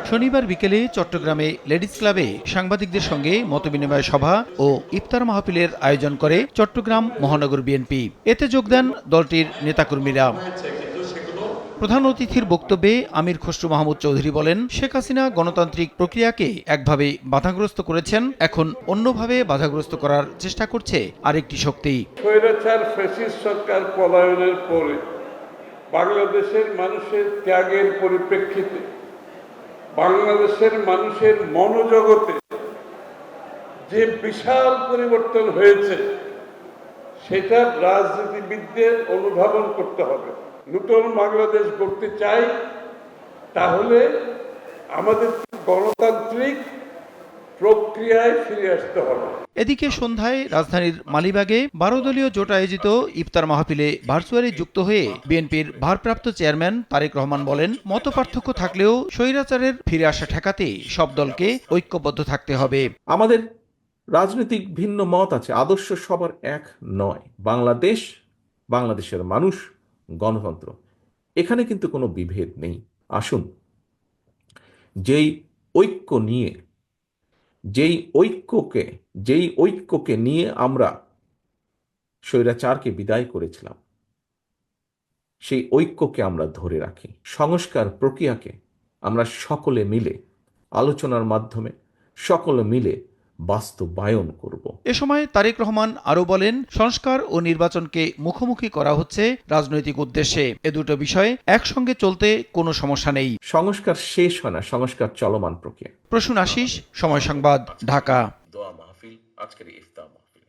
শনিবার বিকেলে চট্টগ্রামে লেডিস ক্লাবে সাংবাদিকদের সঙ্গে মতবিনিময় সভা ও ইফতার মাহফিলের আয়োজন করে চট্টগ্রাম মহানগর বিএনপি। এতে যোগ দেন দলটির নেতাকর্মীরা। প্রধান অতিথির বক্তব্যে আমির খসরু মাহমুদ চৌধুরী বলেন, শেখ হাসিনা গণতান্ত্রিক প্রক্রিয়াকে একভাবে বাধাগ্রস্ত করেছেন, এখন অন্যভাবে বাধাগ্রস্ত করার চেষ্টা করছে আরেকটি শক্তি। স্বৈরাচার ফ্যাসিস্ট সরকার পলায়নের পরে বাংলাদেশের মানুষের ত্যাগের পরিপ্রেক্ষিতে বাংলাদেশের মানুষের মনোজগতে যে বিশাল পরিবর্তন হয়েছে সেটা রাজনীতিবিদদের অনুধাবন করতে হবে। নতুন বাংলাদেশ গড়তে চাই, তাহলে আমাদের গণতান্ত্রিক প্রক্রিয়ায় ফিরে আসতে হবে। এদিকে সন্ধ্যায় রাজধানীর মালিবাগে 12 দলীয় জোট আয়োজিত ইফতার মাহফিলে ভার্চুয়ালি যুক্ত হয়ে বিএনপির ভারপ্রাপ্ত চেয়ারম্যান তারেক রহমান বলেন, মতপার্থক্য থাকলেও স্বৈরাচারের ফিরে আসা ঠেকাতে সব দলকে ঐক্যবদ্ধ থাকতে হবে। আমাদের রাজনৈতিক ভিন্ন মত আছে, আদর্শ সবার এক নয়। বাংলাদেশের মানুষ, গণতন্ত্র, এখানে কিন্তু কোনো বিভেদ নেই। আসুন যেই ঐক্যকে নিয়ে আমরা স্বৈরাচারকে বিদায় করেছিলাম, সেই ঐক্যকে আমরা ধরে রাখি। সংস্কার প্রক্রিয়াকে আমরা সকলে মিলে আলোচনার মাধ্যমে সকলে মিলে বাস্তবায়ন করব। এ সময় তারেক রহমান আরও বলেন, সংস্কার ও নির্বাচনকে মুখোমুখি করা হচ্ছে রাজনৈতিক উদ্দেশ্যে। এ দুটো বিষয় একসঙ্গে চলতে কোনো সমস্যা নেই। সংস্কার শেষ হয় না, সংস্কার চলমান প্রক্রিয়া। প্রসূন আশিস, সময় সংবাদ, ঢাকা। দোয়া মাহফিল, আজকের ইফতার মাহফিল।